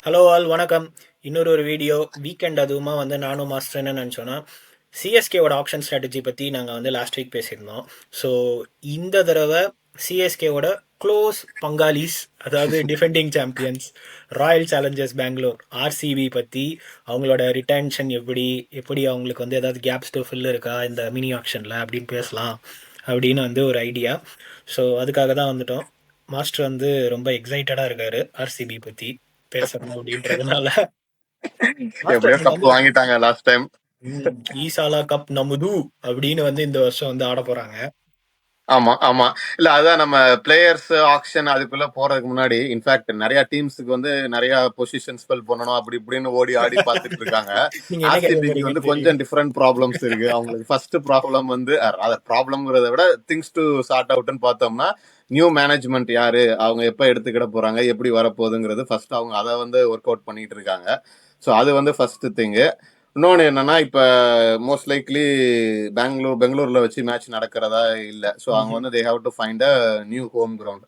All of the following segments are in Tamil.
ஹலோ ஆல் வணக்கம். இன்னொரு வீடியோ வீக்கெண்ட் அதுவுமா வந்து நானும் மாஸ்டர் என்ன நினச்சோன்னா சிஎஸ்கேவோட ஆப்ஷன் ஸ்ட்ராட்டஜி பற்றி நாங்கள் வந்து லாஸ்ட் வீக் பேசியிருந்தோம். ஸோ இந்த தடவை சிஎஸ்கேவோட க்ளோஸ் பங்காளிஸ், அதாவது defending champions Royal Challengers Bangalore RCB பற்றி, அவங்களோட ரிட்டன்ஷன் எப்படி எப்படி அவங்களுக்கு வந்து ஏதாவது கேப்ஸ் டு ஃபில் இருக்கா இந்த மினி ஆப்ஷனில் அப்படின்னு பேசலாம் அப்படின்னு வந்து ஒரு ஐடியா. ஸோ அதுக்காக தான் வந்துட்டோம். மாஸ்டர் வந்து ரொம்ப எக்ஸைட்டடாக இருக்காரு ஆர்சிபி பற்றி பேசணும் அப்படின்றதுனால. மாஸ்டர் எப்படியோ நீங்க கப் வந்து வாங்கிட்டாங்க லாஸ்ட் டைம். ஈசாலா கப் நமுது அப்படின்னு வந்து இந்த வருஷம் வந்து ஆட போறாங்க. ஆமா ஆமா. இல்ல அதான் நம்ம பிளேயர்ஸ் ஆக்ஷன் அதுக்குள்ள போறதுக்கு முன்னாடி இன்ஃபேக்ட் நிறைய டீம்ஸுக்கு வந்து நிறைய பொசிஷன்ஸ் ஃபில் பண்ணணும் அப்படி இப்படின்னு ஓடி ஆடி பார்த்துட்டு இருக்காங்க. நீங்க என்ன கேட்க ஆர்சிபிக்கு வந்து போறீங்கன்னு கொஞ்சம் தெரியும். டிஃப்ரெண்ட் ப்ராப்ளம்ஸ் இருக்கு. அவங்களுக்கு ஃபர்ஸ்ட் ப்ராப்ளம் வந்து ப்ராப்ளம்ங்கிறத விட திங்ஸ் டு சார்ட் அவுட்னு பார்த்தோம்னா, நியூ மேனேஜ்மெண்ட் யாரு, அவங்க எப்ப எடுத்துக்கிட போறாங்க, எப்படி வரப்போகுதுங்கிறது ஃபர்ஸ்ட் அவங்க அதை வந்து ஒர்க் அவுட் பண்ணிட்டு இருக்காங்க. ஸோ அது வந்து ஃபர்ஸ்ட் திங்கு. இன்னொன்று என்னன்னா, இப்போ மோஸ்ட் லைக்லி பெங்களூர்ல வச்சு மேட்ச் நடக்கிறதா இல்லை. ஸோ அவங்க வந்து தே have to find a new home ground.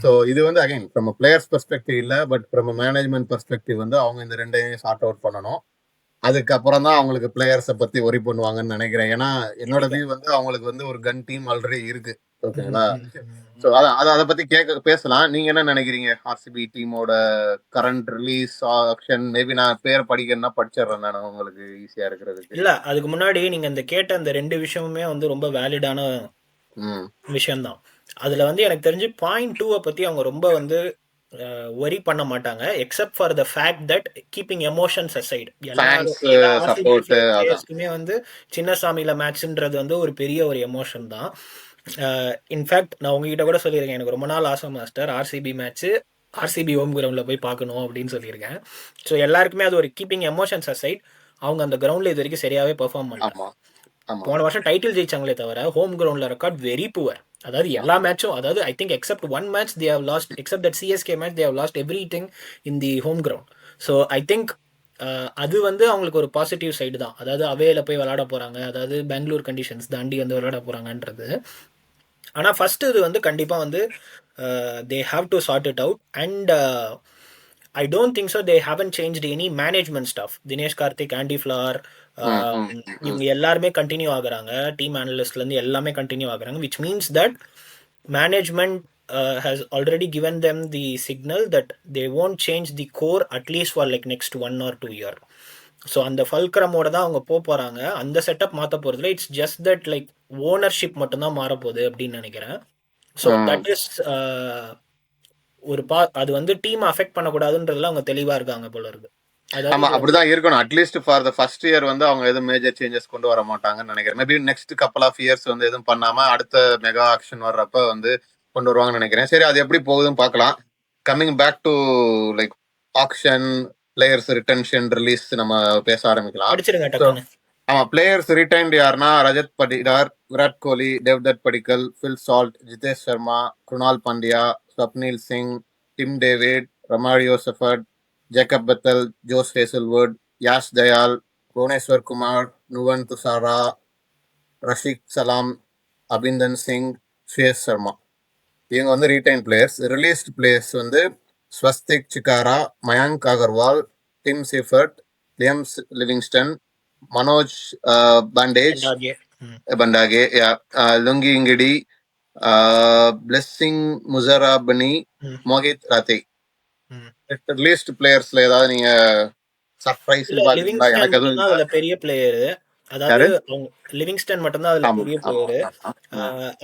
So இது வந்து அகைன் ஃப்ரம் பிளேயர்ஸ் பெர்ஸ்பெக்டிவ் இல்லை, பட் ஃப்ரம் மேனேஜ்மெண்ட் பெர்ஸ்பெக்டிவ் வந்து அவங்க இந்த ரெண்டையும் சார்ட் அவுட் பண்ணணும். அதுக்கப்புறம் தான் அவங்களுக்கு பிளேயர்ஸை பத்தி ஒரி பண்ணுவாங்கன்னு நினைக்கிறேன். ஏன்னா என்னோட வியூ வந்து அவங்களுக்கு வந்து ஒரு கன் டீம் ஆல்ரெடி இருக்கு. ஓகேங்களா? ஸோ அதை பத்தி பேசலாம். நீங்க என்ன நினைக்கிறீங்க? ஆர்சிபி டீமோட கரண்ட் ரிலீஸ் ஆப்ஷன் மேபி நான் பேர் படிக்கிறேன்னா படிச்சிடுறேன் நான், உங்களுக்கு ஈஸியா இருக்கிறதுக்கு. இல்ல, அதுக்கு முன்னாடி நீங்க இந்த கேட்ட அந்த ரெண்டு விஷயமுமே வந்து ரொம்ப வேலிடான விஷயம்தான். அதுல வந்து எனக்கு தெரிஞ்சு பாயிண்ட் 2 பத்தி அவங்க ரொம்ப வந்து ஒரி பண்ண மாட்டாங்க, except for the fact that keeping emotions aside. எல்லா சப்போர்ட் பிளேயர்ஸ்க்குமே வந்து சின்னசாமியில மேட்ச்ன்றது வந்து ஒரு பெரிய ஒரு எமோஷன் தான். இன்ஃபேக்ட் நான் உங்ககிட்ட கூட சொல்லியிருக்கேன், எனக்கு ரொம்ப நாள் ஆசை master RCB match RCB home கிரவுண்டில் போய் பார்க்கணும் அப்படின்னு சொல்லியிருக்கேன். ஸோ எல்லாருக்குமே அது ஒரு கீப்பிங் எமோஷன்ஸ் அசைட், அவங்க அந்த கிரவுண்டில் இது வரைக்கும் சரியாகவே பெர்ஃபார்ம் பண்ணல. போன வருஷம் டைட்டில் ஜெயிச்சாங்களே தவிர ஹோம் கிரவுண்டில் ரெக்கார்ட் வெரி புவர். அதாவது எல்லா மேட்சும், அதாவது I think except one match they have lost, except that CSK match they have lost everything in the home ground. So I think அது வந்து அவங்களுக்கு ஒரு பாசிட்டிவ் சைடு தான். அதாவது அவேல போய் விளாட போகிறாங்க, அதாவது பெங்களூர் கண்டிஷன்ஸ் தாண்டி வந்து விளாட போகிறாங்கன்றது. ஆனால் ஃபஸ்ட்டு இது வந்து கண்டிப்பாக வந்து தே have to sort it out. And I don't think so they haven't changed any management staff. Dinesh Karthik, aunty flower, இவங்க எல்லாருமே கண்டினியூ ஆகுறாங்க. டீம் அனலிஸ்ட்லேருந்து எல்லாமே கண்டினியூ ஆகுறாங்க, which means that management has already given them the signal that they won't change the core at least for like next 1 or 2 year. So அந்த ஃபல்க்ரமோட தான் அவங்க போகிறாங்க. அந்த செட்டப் மாற்ற போகிறதுல it's just that like ownership மட்டும்தான் மாறப்போகுது அப்படின்னு நினைக்கிறேன். ஸோ தட் இஸ் ஒரு அது வந்து டீம் அஃபெக்ட் பண்ணக்கூடாதுன்றதுல அவங்க தெளிவாக இருக்காங்க போல இருக்கு. ஆமா, அப்படிதான் இருக்கணும். At least for the first year வந்து அவங்க எதுவும் மேஜர் சேஞ்சஸ் கொண்டு வர மாட்டாங்கன்னு நினைக்கிறேன். Maybe next couple of years வந்து எதுவும் பண்ணாம அடுத்த மெகா ஆக்ஷன் வர்றப்ப வந்து கொண்டு வருவாங்கன்னு நினைக்கிறேன். சரி, அது எப்படி போகுதுன்னு பார்க்கலாம். Coming back to like auction, players retention, release நம்ம பேச ஆரம்பிக்கலாம். ஆமா, பிளேயர்ஸ் ரிட்டைன்ட் யாருன்னா Rajat Patidar, Virat Kohli, Devdutt Padikkal, Phil Salt, Jitesh Sharma, Krunal Pandya, Swapnil Singh, Tim David, Romario Shepherd, Jacob Bethell, Josh Hazlewood, Yash Dayal, Bhuvneshwar Kumar, Nuwan Thushara, Rasikh Salam, Abhinandan Singh, ஸ்ரேயஸ் சர்மா. இவங்க வந்து ரீடைன் பிளேயர்ஸ். ரிலீஸ்ட் பிளேயர்ஸ் வந்து Swastik Chikara, Mayank Agarwal, Tim Seifert, Liam's Livingstone, Manoj Bhandage, Lungi Ngidi, Blessing Muzarabani, Mohit Rathee. List பிளேயர்ஸ்ல ஏதாவது நீங்க சர்ப்ரைஸ் பாத்தீங்களா? எனக்கு எதுவும் அதுல பெரிய பிளேயர், அதாவது லிவிங்ஸ்டன் மட்டும்தான் அதுல பெரிய பிளேயர்.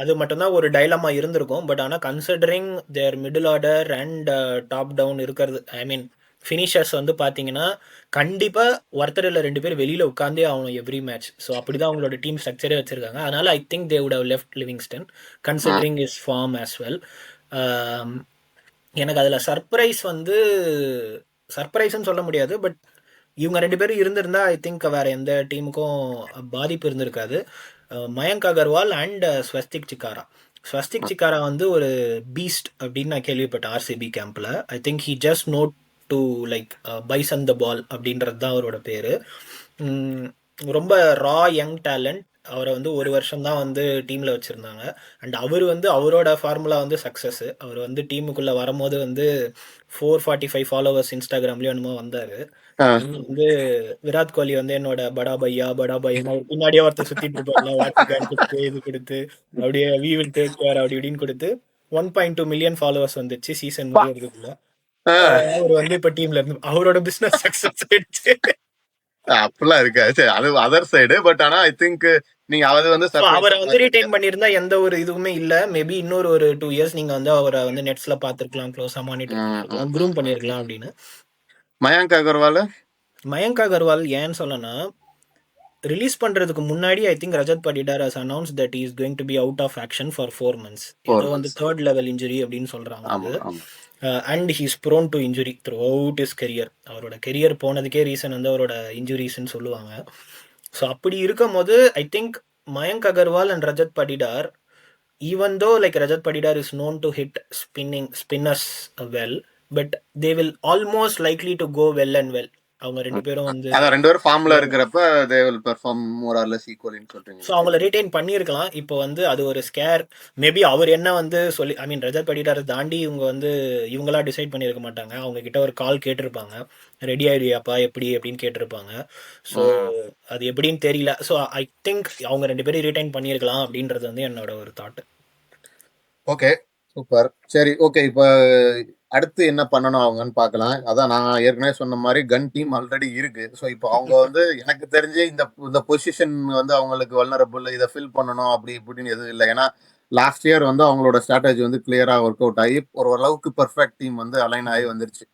அது மட்டும்தான் ஒரு டைலமா இருந்திருக்கும். பட் ஆனா considering their middle order and top down இருக்கிறது, ஐ மீன் ஃபினிஷர்ஸ் வந்து பார்த்தீங்கன்னா கண்டிப்பாக ஒருத்தர் இல்லை 2 பேர் வெளியில் உட்காந்தே ஆகணும் எவ்ரி மேட்ச். ஸோ அப்படி தான் அவங்களோட டீம் ஸ்ட்ரக்சரே வச்சுருக்காங்க. அதனால் I think they would have left Livingston considering his form as well. எனக்கு அதில் சர்ப்ரைஸ்ன்னு சொல்ல முடியாது, பட் இவங்க 2 பேரும் இருந்திருந்தா ஐ திங்க் வேறு எந்த டீமுக்கும் பாதிப்பு இருந்திருக்காது. மயங்க் அகர்வால் அண்ட் ஸ்வஸ்திக் சிக்காரா வந்து ஒரு பீஸ்ட் அப்படின்னு நான் கேள்விப்பட்டேன் ஆர்சிபி கேம்பில். I think he just note to like pies and the ball அப்படின்றது தான் அவரோட பேர். ரொம்ப ரா யங் டேலண்ட். அவரை வந்து ஒரு வருஷம் தான் வந்து டீமில் வச்சுருந்தாங்க. அண்ட் அவர் வந்து அவரோட ஃபார்முலா வந்து சக்ஸஸ். அவர் வந்து டீமுக்குள்ளே வரும்போது வந்து 445 ஃபாலோவர்ஸ் இன்ஸ்டாகிராம்லேயும் என்னமோ வந்தார். வந்து விராட் கோலி வந்து என்னோட படா பையா படா பையா பின்னாடியே ஒருத்தர் சுற்றிட்டு இருப்பார்ல, வாட்சிக்கான் கொடுத்து இது கொடுத்து அப்படியே வி வில் டேக் கேர் அப்படி இப்படின்னு கொடுத்து 1.2 மில்லியன் ஃபாலோவர்ஸ் வந்துச்சு சீசன் முடியறதுக்குள்ள. அவர் வந்து இப்ப டீம்ல இருந்து அவரோட பிசினஸ் சக்சஸ் ஆயிடுச்சு. அப்படிலாம் இருக்காது. சரி, அது அதர் சைடு. பட் ஆனா ஐ திங்க் நீங்க அது வந்து அவரை வந்து ரிட்டைன் பண்ணிருந்தா எந்த ஒரு இதுவுமே இல்ல. மேபி இன்னொரு ஒரு 2 இயர்ஸ் நீங்க வந்து அவரை வந்து நெட்ஸ்ல பாத்துருக்கலாம், க்ளோஸா மானிட்டர் பண்ணிருக்கலாம், க்ரூம் பண்ணிருக்கலாம் அப்படின்னு. மயங்க் அகர்வால் மயங்க் அகர்வால் ஏன்னு சொல்லனா, ரிலீஸ் பண்றதுக்கு முன்னாடி I think Rajat Patidar has announced that he is going to be out of action for 4 months. ஏதோ வந்து தேர்ட் லெவல் இன்ஜுரி அப்படின்னு சொல்றாங்க அது. And he's prone to injury throughout his career. அவரோட கெரியர் போனதுக்கே ரீசன் வந்து அவரோட இன்ஜுரிஸ்ன்னு சொல்லுவாங்க. ஸோ அப்படி இருக்கும் போது I think Mayank Agarwal and Rajat Patidar, even though like Rajat Padidar is known to hit spinners well, but they will almost likely to go well and well. அவங்க ரெண்டு பேரும் வந்து ரெண்டு பேரும் ஃபார்ம்ல இருக்கிறப்ப they will perform more or less equally ன்னு சொல்றீங்க. ஸோ அவங்கள ரிட்டைன் பண்ணியிருக்கலாம். இப்போ வந்து அது ஒரு ஸ்கேர். மேபி அவர் என்ன வந்து சொல்லி ஐ மீன் ரஜத் படிடாரை தாண்டி இவங்க வந்து இவங்களா டிசைட் பண்ணியிருக்க மாட்டாங்க. அவங்க கிட்ட ஒரு கால் கேட்டிருப்பாங்க, ரெடி ஆயிடுவியாப்பா எப்படி அப்படின்னு கேட்டிருப்பாங்க. ஸோ அது எப்படின்னு தெரியல. ஸோ ஐ திங்க் அவங்க ரெண்டு பேரும் ரிட்டைன் பண்ணியிருக்கலாம் அப்படின்றது வந்து என்னோட ஒரு தாட். Okay, super. சரி, ஓகே. இப்போ அடுத்து என்ன பண்ணணும் அவங்கன்னு பார்க்கலாம். அதான் நான் ஏற்கனவே சொன்ன மாதிரி கன் டீம் ஆல்ரெடி இருக்கு. ஸோ இப்போ அவங்க வந்து எனக்கு தெரிஞ்சு இந்த பொசிஷன் வந்து அவங்களுக்கு வல்னரபிள், இதை ஃபில் பண்ணணும் அப்படி இப்படின்னு எதுவும் இல்லை. ஏன்னா லாஸ்ட் இயர் வந்து அவங்களோட ஸ்ட்ராட்டஜி வந்து கிளியரா ஒர்க் அவுட் ஆகி ஓரளவுக்கு பெர்ஃபெக்ட் டீம் வந்து அலைன் ஆகி வந்துருச்சு.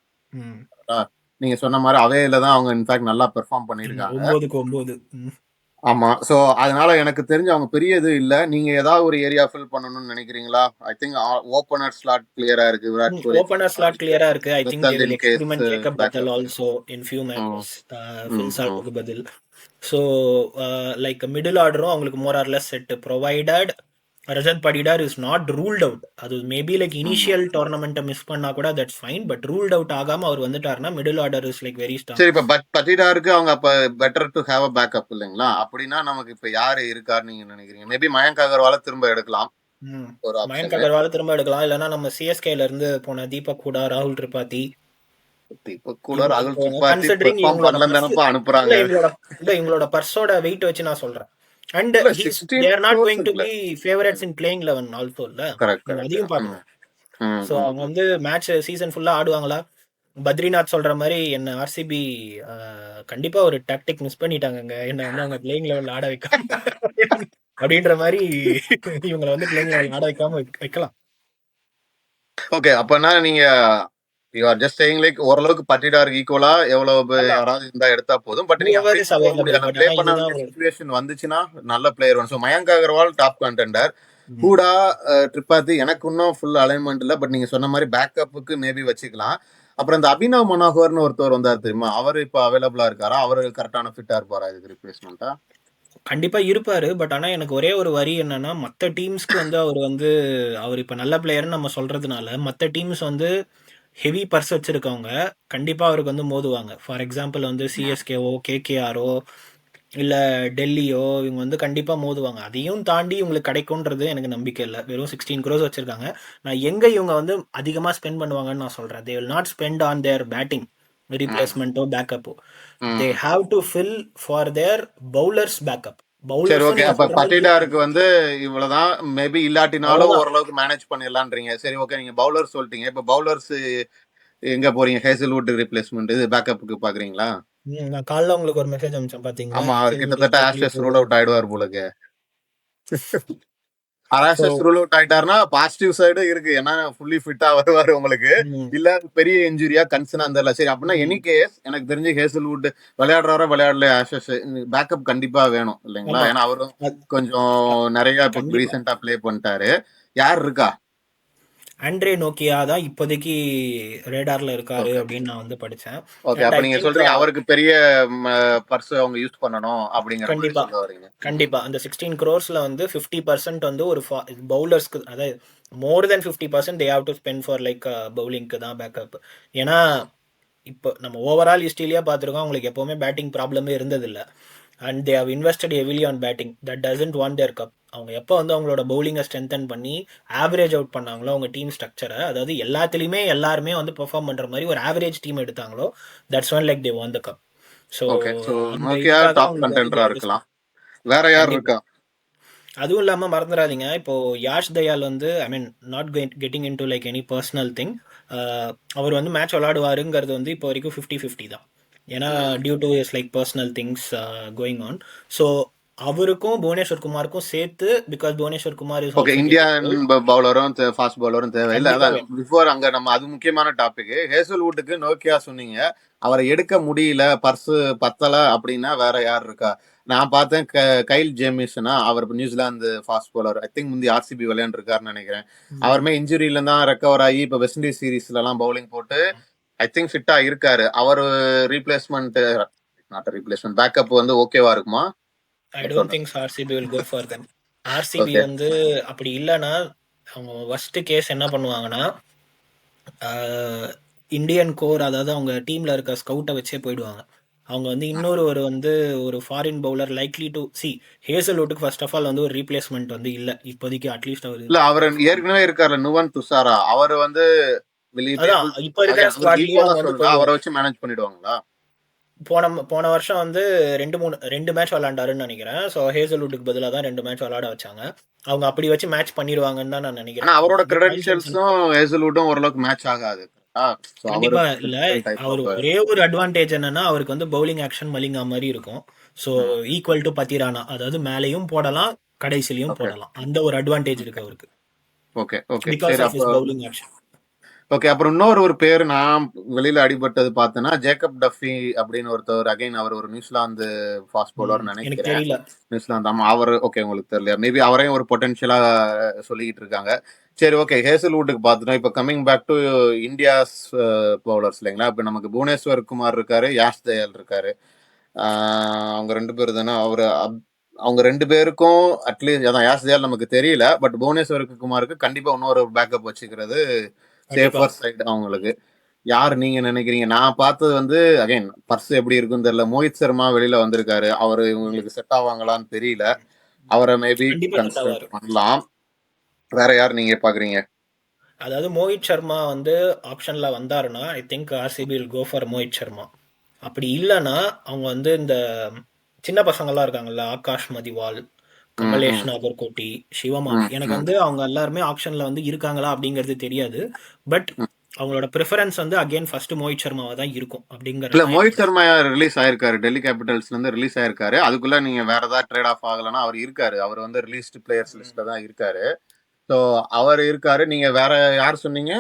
நீங்க சொன்ன மாதிரி அவேல தான் அவங்க இன்ஃபேக்ட் நல்லா பெர்ஃபார்ம் பண்ணியிருக்காங்க. 9-9. ஆமா. சோ அதனால எனக்கு தெரிஞ்சு அவங்க பெரிய இது இல்ல. நீங்க ஏதாவது ஒரு ஏரியா ஃபில் பண்ணணும்னு நினைக்கிறீங்களா? ஐ திங்க் ஓபனர் ஸ்லாட் கிளியரா இருக்கு. விராட் கோலி ஓபனர் ஸ்லாட் கிளியரா இருக்கு. I think they will experiment Jacob Buttel also in few matches. Phil Sark பதில். So like middle order அவங்களுக்கு more or less set provided Rajat Padidar is not ruled out. அது மேபி லைக் இனிஷியல் டோர்னமெண்ட்டை மிஸ் பண்ணா கூட that's fine. But ruled out ஆகாம அவர் வந்துட்டாருன்னா middle order is like very strong. சரி, இப்ப பட்டிடாருக்கு அவங்க அப்ப better to have a backup இல்லைங்களா? அப்படின்னா நமக்கு இப்ப யாரு இருக்காரு நீங்க நினைக்கிறீங்க? மேபி மயங்க் அகர்வால திரும்ப எடுக்கலாம். மயங்க் அகர்வால திரும்ப எடுக்கலாம். இல்லைன்னா நம்ம சிஎஸ்கேல இருந்து போன தீபக் கூட, ராகுல் திரிபாதி, ராகுல் திரிபாதி அனுப்புறாங்க. இவங்களோட பர்ஸோட வெயிட் வச்சு நான் சொல்றேன். And they are not going to be favorites in playing 11 also இல்ல. அதையும் பார்க்கணும். ஸோ அவங்க வந்து மேட்ச் சீசன் ஃபுல்லா ஆடுவாங்களா? பத்ரிநாத் சொல்ற மாதிரி என்ன ஆர்சிபி கண்டிப்பா ஒரு டாக்டிக் மிஸ் பண்ணிட்டாங்க. என்ன வந்து அவங்க பிளேயிங் லெவல் ஆட வைக்காம அப்படின்ற மாதிரி இவங்களை வந்து பிளேயிங் லெவல் ஆட வைக்காம வைக்கலாம். ஓகே, அப்பனா நீங்க you are just saying like ஓரளவுக்கு பட்டிடாருக்கு ஈக்குவலா எவ்வளவு யாராவது இருந்தா எடுத்தா போதும். பட் நீங்க ப்ளே பண்ண சிச்சுவேஷன் வந்துச்சுன்னா நல்ல பிளேயர் வேணும். So Mayank Agarwal top contender, Hooda, Tripathi எனக்கு இன்னும் ஃபுல் அலைன்மெண்ட் இல்லை. பட் நீங்க சொன்ன மாதிரி பேக்கப்புக்கு மேபி வச்சுக்கலாம். அப்புறம் இந்த அபினவ் மனோகர்னு ஒருத்தர் வந்தார் தெரியுமா? அவர் இப்போ அவைலபிளா இருக்காரா? அவரு கரெக்டான ஃபிட்டா இருப்பாரா இதுக்கு ரிப்ளேஸ்மெண்டா? கண்டிப்பா இருப்பாரு. பட் ஆனா எனக்கு ஒரே ஒரு வரி என்னன்னா, மற்ற டீம்ஸ்க்கு வந்து அவர் இப்ப நல்ல பிளேயர்னு நம்ம சொல்றதுனால மற்ற டீம்ஸ் வந்து ஹெவி பர்ஸ் வச்சிருக்கவங்க கண்டிப்பா அவருக்கு வந்து மோதுவாங்க. ஃபார் எக்ஸாம்பிள் வந்து சிஎஸ்கேவோ, கேகேஆரோ, இல்லை டெல்லியோ இவங்க வந்து கண்டிப்பாக மோதுவாங்க. அதையும் தாண்டி இவங்களுக்கு கிடைக்கும்ன்றது எனக்கு நம்பிக்கை இல்லை. வெறும் 16 crores வச்சிருக்காங்க. நான் எங்கே இவங்க வந்து அதிகமாக ஸ்பெண்ட் பண்ணுவாங்கன்னு நான் சொல்கிறேன். They will not spend on their batting ரீப்ளேஸ்மெண்ட்டோ பேக்கப்போ. They have to fill for their bowlers backup. பட்டிடாருக்கு வந்து இவ்வளவுதான் மேபி இல்லாட்டினாலும் ஓரளவுக்கு மேனேஜ் பண்ணிடலான்றீங்க. சரி, ஓகே. நீங்க பவுலர் சொல்லிட்டீங்க. இப்ப பவுலர்ஸ் எங்க போறீங்க? ஹேசல்வுட் ரீப்ளேஸ்மெண்ட் இது பேக்கப்புக்கு பாக்குறீங்களா? நான் காலைல உங்களுக்கு ஒரு மெசேஜ் அனுப்பிச்சேன் பாத்தீங்களா? ஆமா, அவர் கிட்டத்தட்ட ஆஷஸ் ரூல் அவுட் ஆயிடுவார் போலக்கு. ஆஷஸ் ரூல் அவுட் ஆயிட்டாருன்னா பாசிட்டிவ் சைடு இருக்கு. ஏன்னா ஃபுல்லி ஃபிட்டா வருவாரு உங்களுக்கு. இல்ல பெரிய இன்ஜுரியா கன்சர்ன் அந்த சரி. அப்படின்னா எனி கேஸ் எனக்கு தெரிஞ்சு ஹேசல்வுட் விளையாடுறாரோ விளையாடல ஆஷஸ் பேக்கப் கண்டிப்பா வேணும் இல்லைங்களா? ஏன்னா அவரும் கொஞ்சம் நிறைய இப்போ ரீசெண்டா பிளே பண்ணிட்டாரு. யார் இருக்கா? ஆண்ட்ரே நோக்கியா தான் இப்போதைக்கு ரேடார்ல இருக்காரு அப்படின்னு நான் வந்து படிச்சேன். ஓகே, அப்ப நீங்க சொல்றீங்க அவருக்கு பெரிய பர்ஸ் அவங்க யூஸ் பண்ணனும் அப்படிங்கற கண்டிப்பா கண்டிப்பா. அந்த 16 crores வந்து 50% வந்து ஒரு பவுலர்ஸ்க்கு, அதாவது மோர் தென் 50% they have to spend for like பவுலிங்க்கு தான் பேக்கப். ஏன்னா இப்போ நம்ம ஓவரால் ஹிஸ்டரியிலேயே பார்த்துருக்கோம் அவங்களுக்கு எப்போவுமே பேட்டிங் ப்ராப்ளமே இருந்ததில்லை. And they have invested heavily on batting. That doesn't want their cup. அவங்க எப்போ வந்து அவங்களோட பவுலிங்கை ஸ்ட்ரென்தன் பண்ணி ஆவரேஜ் அவுட் பண்ணாங்களோ அவங்க டீம் ஸ்ட்ரக்சரை, அதாவது எல்லாத்துலேயுமே எல்லாருமே வந்து பெர்ஃபார்ம் பண்ணுற மாதிரி ஒரு ஆவரேஜ் டீம் எடுத்தாங்களோ, that's one like they won the cup. So okay, so அந்த நோக்கியா இதுக்காக டாப் அவங்களுக்கு வந்து கண்டென்டரா இருக்கலாம். வேற யார் கண்டிப்பா. இருக்கா? அதுவும் இல்லாமல் மறந்துடாதீங்க, இப்போ யாஷ் தயால் வந்து I mean not getting into like any personal thing, அவர் வந்து மேட்ச் விளாடுவாருங்கிறது வந்து இப்போ வரைக்கும் 50-50 தான். ஏன்னா due to is like personal things going on. So அவருக்கும் புவனேஸ்வர் குமாருக்கும் சேர்த்து, because Bhuvneshwar Kumar is okay, also Indian capable. பவுலரும் ஃபாஸ்ட் பவுலரும் தேவையில்லை. கண்டிப்பா அதான் வேணும். பிஃபோர் அங்க நம்ம அது முக்கியமான டாபிக். ஹேசல்வுட்டுக்கு நோக்கியா சொன்னீங்க, அவரை எடுக்க முடியல, பர்சு பத்தல அப்படின்னா வேற யார் இருக்கா? நான் பார்த்தேன் கைல் ஜேமிசனா, அவர் New Zealand fast bowler. I think முந்தி ஆர்சிபி விளையாண்டுருக்காருன்னு நினைக்கிறேன். அவருமே இன்ஜுரியில தான் ரெக்கவர் ஆகி இப்போ வெஸ்ட் இண்டீஸ் சீரீஸ்ல எல்லாம் பவுலிங் போட்டு ஐ திங்க் ஃபிட்டா இருக்காரு. அவர் ரீப்ளேஸ்மெண்ட் நாட் ரீப்ளேஸ்மெண்ட் பேக்கப் வந்து ஓகேவா இருக்குமா? I don't think RCB will go for them. RCB okay, வந்து அப்படி இல்லைன்னா அவங்க ஃபர்ஸ்ட் கேஸ் என்ன பண்ணுவாங்கன்னா, இந்தியன் கோர், அதாவது அவங்க டீம்ல இருக்க ஸ்கவுட்டை வச்சே போயிடுவாங்க. அவங்க வந்து இன்னொரு வந்து ஒரு foreign bowler likely to see. ஹேசல்வுட்டுக்கு ஃபர்ஸ்ட் ஆஃப் ஆல் வந்து ஒரு ரீப்ளேஸ்மெண்ட் வந்து இல்லை இப்போதைக்கு, அட்லீஸ்ட் அவர். இல்ல அவர் ஏற்கனவே இருக்காரு நுவன் துஷாரா, அவர் வந்து will he be அதான் able to- இப்போ இருக்கிற again, அவர் ஸ்குவாட்லயே ஈக்குவலா அவங்க வந்து சொல்றேன், அவரை போயிடுவாங்க. வச்சு மேனேஜ் பண்ணிடுவாங்களா? போன வருஷம் வந்து 2 மேட்ச் விளாண்டாருன்னு நினைக்கிறேன். ஸோ ஹேசல்வுட்டுக்கு பதிலாக தான் 2 மேட்ச் விளாட வச்சாங்க. அவங்க அப்படி வச்சு மேட்ச் பண்ணிடுவாங்கன்னு தான் நான் ஆனா நினைக்கிறேன். அவரோட கைல் ஜான்சன் கிரெடென்ஷியல்ஸும் ஹேசல்வுட்டும் ஓரளவுக்கு மேட்ச் ஆகாது. ஸோ அவரு கண்டிப்பா இல்ல. டைப் அவர் ஆஃப். ஒரே ஒரு அட்வான்டேஜ் என்னன்னா, அவருக்கு வந்து பவுலிங் ஆக்ஷன் மலிங்கா மாதிரி இருக்கும். ஸோ ஈக்குவல் டு பத்திரானா, அதாவது மேலேயும் போடலாம் கடைசிலையும் ஓகே, போடலாம். அந்த ஒரு அட்வான்டேஜ் இருக்கு அவருக்கு, ஓகே, ஓகே, பிகாஸ் சரி. ஆஃப் அப்போ ஹிஸ் பவுலிங் ஆக்ஷன். ஓகே, அப்புறம் ஒரு பேர் நான் வெளியில அடிபட்டது பார்த்தேன்னா, ஜேக்கப் டஃபி அப்படின்னு ஒருத்தர். அகைன் அவர் ஒரு நியூசிலாந்து ஃபாஸ்ட் பவுலர் எனக்கு நினைக்கிறேன். தெரியல. நியூசிலாந்து, ஆமா. அவர் ஓகே, உங்களுக்கு தெரியல, மேபி அவரையும் ஒரு பொட்டன்ஷியலா சொல்லிக்கிட்டு இருக்காங்க. சரி, ஓகே. ஹேசல்வுட்டுக்கு பார்த்துட்டோம். இப்போ coming back to India's bowlers இல்லைங்களா? இப்போ நமக்கு புவனேஸ்வர் குமார் இருக்காரு, யாஷ் தயால் இருக்காரு. அவங்க 2 பேர் தானே. அவங்க 2 பேருக்கும் அட்லீஸ்ட் அதான் யாஷ் தயால் நமக்கு தெரியல, பட் புவனேஸ்வர் குமாருக்கு கண்டிப்பா இன்னொரு பேக்கப் வச்சுக்கிறது கண்டிப்பா. சேஃபர் சைடு அவங்களுக்கு. யார் நீங்க நினைக்கிறீங்க? நான் பார்த்தது வந்து அகைன் பர்ஸ் எப்படி இருக்குன்னு தெரியல. மோஹித் சர்மா வெளியில வந்திருக்காரு, அவரு இவங்களுக்கு செட் ஆவாங்களான்னு தெரியல. அவரை மேபி கண்டிப்பா செட் கன்சிடர் ஆவாரு. பண்ணலாம். வேற யார் நீங்க பாக்குறீங்க? அதாவது மோஹித் சர்மா வந்து ஆப்ஷன்ல வந்தாருன்னா, I think RCB will go for Mohit Sharma. அப்படி இல்லைன்னா அவங்க வந்து இந்த சின்ன பசங்கள்லாம் இருக்காங்கல்ல, ஆகாஷ் மதிவால், ம், கமலேஷ் ம், நாகர்கோட்டி, சிவமாவி, ம், எனக்கு ம், வந்து அவங்க எல்லாருமே ஆப்ஷன்ல வந்து இருக்காங்களா அப்படிங்கிறது தெரியாது. பட் ம். அவங்களோட ப்ரிஃபரன்ஸ் வந்து அகைன் ஃபர்ஸ்ட் மோஹித் சர்மாவா தான் இருக்கும் அப்படிங்கிறது இல்ல, தான் மோஹித் என்னோட. சர்மா ரிலீஸ் ஆயிருக்காரு, டெல்லி கேபிட்டல்ஸ்ல இருந்து ரிலீஸ் ஆயிருக்காரு. அதுக்குள்ள நீங்க வேற ஏதாவது ட்ரேட் ஆஃப் ஆகலன்னா அவர் இருக்காரு. அவர் வந்து ரிலீஸ்டு பிளேயர்ஸ் லிஸ்ட்ல தான் இருக்காரு. ஸோ அவர் இருக்காரு. நீங்க வேற யார் சொன்னீங்க?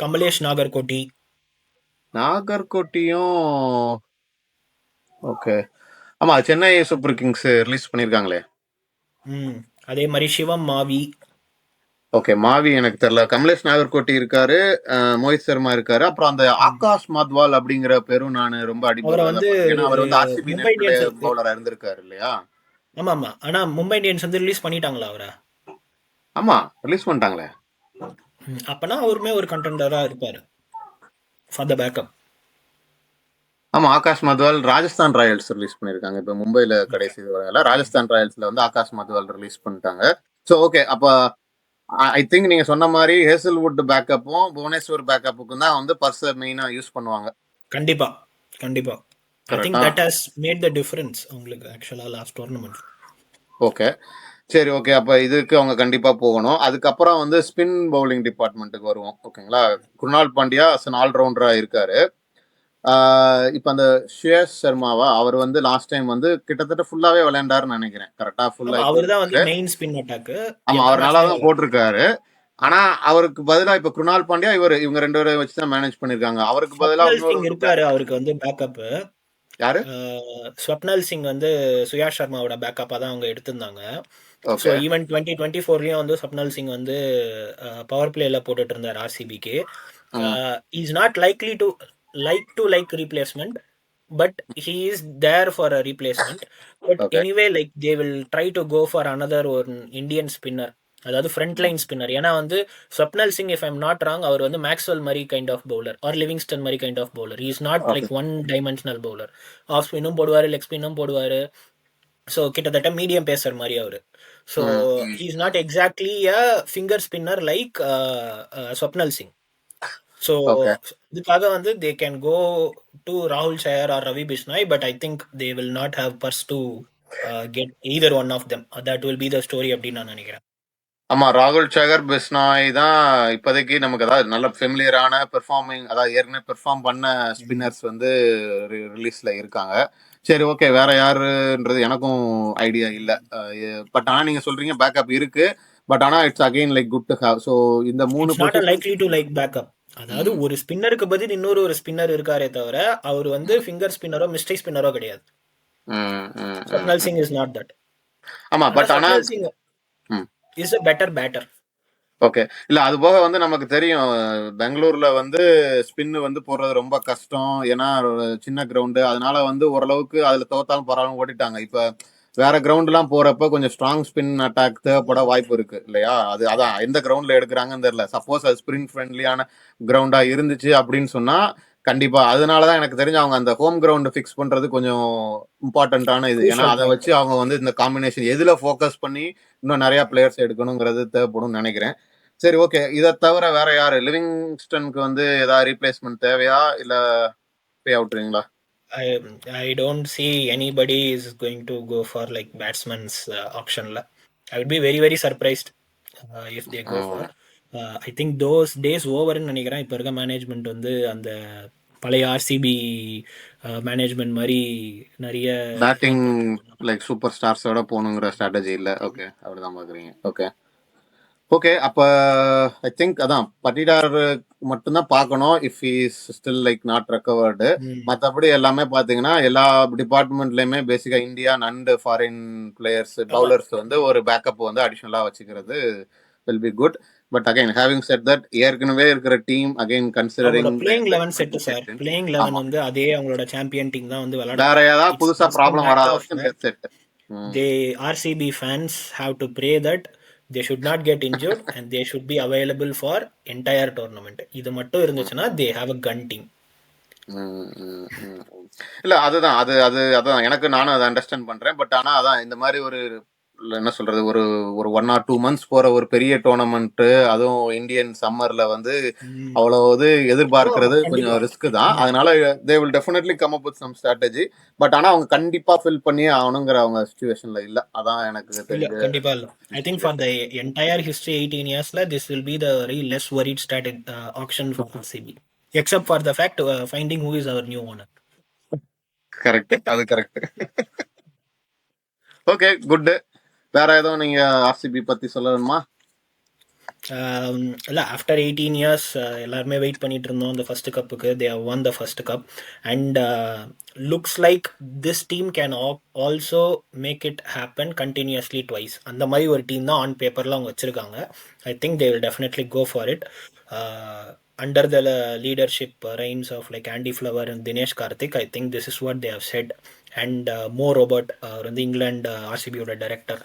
கமலேஷ் நாகர்கோட்டி. நாகர்கோட்டியும் ஓகே. ஆமா, சென்னை சூப்பர் கிங்ஸ் ரிலீஸ் பண்ணிருக்காங்களே. ம் அதே மாதிரி சிவம் மாவி. ஓகே, மாவி எனக்கு தெரியல. கமலேஷ் நாகர்கோட்டி இருக்காரு, மோஹித் சர்மா இருக்காரு. அப்புறம் அந்த ஆகாஷ் மத்வால் அப்படிங்கிற பேரும் நான் ரொம்ப அவரை அடிபடுறதா வந்து பார்த்தேன். ஏன்னா அவர் வந்து ஆர்சிபி மும்பை நேட்டிவ் இந்தியன்ஸ். பவுலரா இருந்திருக்காரு இல்லையா? ஆமா ஆமா, ஆனா மும்பை இந்தியன்ஸ் வந்து ரிலீஸ் பண்ணிட்டாங்களா அவரை? ஆமா, ரிலீஸ் பண்ணிட்டாங்களே. அப்பனா அவருமே ஒரு கண்டெண்டரா இருப்பாரு ஃபார் த பேக்கப். ஆமா, ஆகாஷ் மத்வால் ராஜஸ்தான் ராயல்ஸ் ரிலீஸ் பண்ணிருக்காங்க. இப்ப மும்பைல ஓகே. கடைசி வரல, ராஜஸ்தான் ராயல்ஸ்ல வந்து ஆகாஷ் மத்வால் ரிலீஸ் பண்ணிட்டாங்க. ஸோ ஓகே, அப்ப ஐ திங்க் நீங்க சொன்ன மாதிரி ஹேசல்வுட் பேக்கப்பும் புவனேஸ்வர் பேக்கப்புக்கும் தான் வந்து பர்ஸை மெயினா யூஸ் பண்ணுவாங்க. கண்டிப்பா கண்டிப்பா. ஐ திங்க் கரெக்டா? That has made the difference உங்களுக்கு ஆக்சுவலா லாஸ்ட் டோர்னமெண்ட். ஓகே, சரி, ஓகே. அப்ப இதுக்கு அவங்க கண்டிப்பா போகணும். அதுக்கப்புறம் வந்து ஸ்பின் பவுலிங் டிபார்ட்மெண்ட்டுக்கு வருவோம். ஓகேங்களா? குருணால் பாண்டியா அஸ் அன் ஆல்ரவுண்டரா இருக்காரு. இப்ப அந்த ஷேஷ் சர்மாவா, அவர் வந்து லாஸ்ட் டைம் வந்து கிட்டத்தட்ட ஃபுல்லாவே விளையாண்டாருன்னு நினைக்கிறேன். கரெக்டா? ஃபுல் ஆமா, ஐபிஎல் அவர் தான் வந்து போயிட்டாரு. மெயின் ஸ்பின் அட்டாக்கு ஆமா, எல்லா அவர் நல்லா மேட்சுமே தான் போட்டிருக்காரு. ஆனா அவருக்கு பதிலா இப்ப குருணால் பாண்டியா, இவங்க 2 பேரை வச்சு தான் மேனேஜ் பண்ணிருக்காங்க. அவருக்கு பதிலா ஸ்வப்னல் இன்னொரு சிங் ஒரு இருக்காரு அவருக்கு வந்து பேக்கப். யாரு? ஸ்வப்னல் சிங் வந்து சுயாஷ் சர்மாவோட பேக்கப்பாக தான் அவங்க எடுத்திருந்தாங்க. So okay. ஈவன் 2024 வந்து ஸ்வப்னல் சிங் வந்து பவர் பிளேல போட்டுட்டு இருந்தார் ஆர்சிபிக்கு. Hmm. Is not likely to like replacement, but he is there for a replacement. But okay. Anyway like they will try to go for another ஒரு இந்தியன் ஸ்பின்னர். அதாவது ஃப்ரண்ட் லைன் ஸ்பின்னர். ஏன்னா வந்து Swapnil Singh, if I'm not wrong, அவர் வந்து மேக்ஸ்வெல் மாதிரி kind of bowler or Livingstone மாதிரி kind of bowler. Is not okay. Like one dimensional bowler. Off ஸ்பின்னும் போடுவார், லெக் ஸ்பின்னும் போடுவார். ஸோ கிட்டத்தட்ட மீடியம் பேசர் மாதிரி அவர். So he is not exactly a finger spinner like Swapnil Singh. So okay. இதுக்காக வந்து தே கேன் கோ டு ராகுல் Chahar or Ravi Bishnoi, but I think they will not have purse to get either one of them. That will be the story அப்படின்னு நான் நினைக்கிறேன். ஆமா, ராகுல் சகர், பிஸ்னாய் தான் இப்போதைக்கு நமக்கு அதாவது நல்ல ஃபெமிலியரான பெர்ஃபார்மிங், அதாவது ஏற்கனவே பெர்ஃபார்ம் பண்ண ஸ்பின்னர்ஸ் வந்து ரிலீஸ்ல இருக்காங்க. சரி, ஓகே. வேற யாருன்றது எனக்கும் ஐடியா இல்லை. பட் ஆனால் நீங்க சொல்றீங்க பேக்கப் இருக்கு. பட் ஆனால் it's again like good to have. So இந்த 3 not position likely to like backup. அதாவது ஒரு ஸ்பின்னருக்கு பதில் இன்னொரு ஒரு ஸ்பின்னர் இருக்காரே தவிர அவர் வந்து ஃபிங்கர் ஸ்பின்னரோ மிஸ்டேக் ஸ்பின்னரோ கிடையாது. Swapnil Singh is not that. ஆமா, பட் ஆனால் Swapnil Singh is a better batter. Okay. இல்ல, அது போக வந்து நமக்கு தெரியும் பெங்களூர்ல வந்து ஸ்பின் வந்து போடுறது ரொம்ப கஷ்டம். ஏன்னா சின்ன கிரவுண்டு, அதனால வந்து ஓரளவுக்கு அதுல தோத்தாலும் பரவாயில்ல ஓடிட்டாங்க. இப்ப வேற கிரவுண்ட்லாம் போறப்ப கொஞ்சம் ஸ்ட்ராங் ஸ்பின் அட்டாக் தேவைப்பட வாய்ப்பு இருக்கு இல்லையா? அதான் எந்த கிரவுண்ட்ல எடுக்கிறாங்கன்னு தெரியல. சப்போஸ் அது ஸ்பின் ஃப்ரெண்ட்லியான கிரவுண்டா இருந்துச்சு அப்படின்னு சொன்னா கண்டிப்பா. அதனாலதான் எனக்கு தெரிஞ்சு அவங்க அந்த ஹோம் கிரவுண்ட் ஃபிக்ஸ் பண்றது கொஞ்சம் இம்பார்ட்டன்டான இது. ஏன்னா அதை வச்சு அவங்க வந்து இந்த காம்பினேஷன் எதுல ஃபோக்கஸ் பண்ணி இன்னும் நிறைய பிளேயர்ஸ் எடுக்கணுங்கிறது தேவைப்படும் நினைக்கிறேன். சரி, ஓகே. இதை தவிர வேற யாரு? லிவிங்ஸ்டனுக்கு வந்து ஏதாவது ரீப்ளேஸ்மெண்ட் தேவையா இல்ல பே அவுட்றீங்களா? I don't see anybody is going to go for like batsman's option la. I would be very very surprised if they go for. I think those days over ன்னு நினைக்கிறேன். இப்போ இருக்க மேனேஜ்மெண்ட் வந்து அந்த பழைய ஆர்சிபி மேனேஜ்மெண்ட் மாதிரி நிறைய பேட்டிங் லைக் சூப்பர் ஸ்டார்ஸோட போகணுங்கிற ஸ்ட்ராட்டஜி இல்லை. ஓகே, அப்படிதான் பாக்குறீங்க. Okay, okay. அப்ப ஐ திங்க் அதான் பட்டிடார் மட்டும்தான் பார்க்கணும். If is still like not recovered. மற்றபடி எல்லாமே பாத்தீங்கன்னா எல்லா டிபார்ட்மெண்ட்லயுமே பேசிக்கா Indian and foreign players bowlers வந்து ஒரு பேக்கப் வந்து அடிஷனலா வச்சுக்கிறது will be good. But again having set that ஏற்கனவே இருக்கிற team again considering playing 11 set sir. Playing 11 வந்து அதே அவங்களோட சாம்பியன் டீம் தான் வந்து விளையாட. வேற ஏதாவது புதுசா ப்ராப்ளம் வராத வரைக்கும் set. They RCB fans have to pray that they should not get injured and they should be available for entire tournament. இது மட்டும் இருந்துச்சுன்னா they have a gun team. இல்ல, அதுதான் அதான் எனக்கு நானும் அதை அண்டர்ஸ்டாண்ட் பண்றேன். பட் ஆனா அதான் இந்த மாதிரி ஒரு என்ன சொல்றது, ஒரு 1 or 2 months போற ஒரு பெரிய டோர்னமெண்ட், அதுவும் இந்தியன் சம்மர்ல வந்து அவ்வளவு எதிர்பார்க்கிறது கொஞ்சம் ரிஸ்க் தான். அதனால they will definitely come up with some strategy. But ஆனா அவங்க கண்டிப்பா ஃபில் பண்ணியே ஆகணுங்கிற அவங்க சிச்சுவேஷன்ல இல்ல. அதான் எனக்கு தெரியும். கண்டிப்பா இல்ல. I think for the entire history 18 yearsல this will be the very less worried auction for RCB, except for the fact finding who is our new owner. Correct, அது கரெக்ட். Okay, good. வேற ஏதோ நீங்க ஆர்சிபி பத்தி சொல்லணுமா? இல்லை, ஆஃப்டர் 18 years எல்லாருமே வெயிட் பண்ணிட்டு இருந்தோம் அந்த ஃபர்ஸ்ட் கப்புக்கு. They have won the first cup and looks like this team can also make it happen continuously twice. அந்த மாதிரி ஒரு டீம் தான் ஆன் பேப்பரில் அவங்க வச்சுருக்காங்க. I think they will definitely go for it under the leadership reigns of like Andy Flower and Dinesh Karthik. I think this is what they have said. And Mo Robert வந்து இங்கிலாந்து ஆர்சிபியோட டைரக்டர்.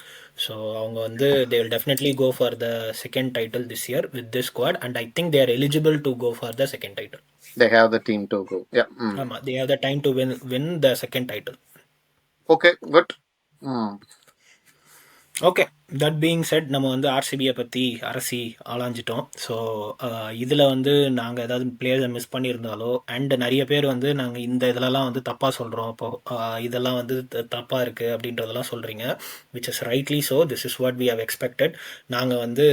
ஸோ அவங்க வந்து they will definitely go for the second title this year with this squad and I think they are eligible to go for the second title. They have the team to go. Yeah. ஆமா, they have the time to win the second title. Okay, good. Okay, that being set நம்ம வந்து ஆர்சிபியை பற்றி அரசி ஆளாஞ்சிட்டோம். ஸோ இதில் வந்து நாங்கள் ஏதாவது பிளேயர்ஸை மிஸ் பண்ணியிருந்தாலோ அண்ட் நிறைய பேர் வந்து நாங்கள் இந்த இதிலலாம் வந்து தப்பாக சொல்கிறோம், இப்போ இதெல்லாம் வந்து தப்பாக இருக்குது அப்படின்றதெல்லாம் சொல்கிறீங்க, which is rightly so. This is what we have expected. நாங்கள் வந்து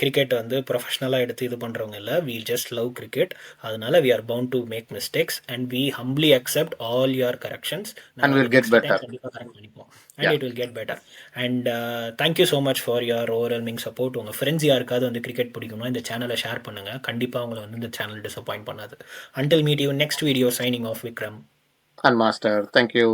கிரிக்கெட் வந்து ப்ரொஃபஷ்னலாக எடுத்து இது பண்ணுறவங்க இல்லை, வி ஜஸ்ட் லவ் கிரிக்கெட். அதனால we are bound to make mistakes and we humbly accept all your corrections. கண்டிப்பாக கரெக்ட் பண்ணிப்போம் and it will get better. And thank you so much for your overwhelming support. உங்கள் ஃப்ரெண்ட்ஸ் யாருக்காவது வந்து கிரிக்கெட் பிடிக்கணும், இந்த சேனலை ஷேர் பண்ணுங்கள். கண்டிப்பாக அவங்களை வந்து இந்த சேனல் டிசப்பாயிண்ட் பண்ணாது. Until meet you next video, signing off, Vikram and Master. Thank you.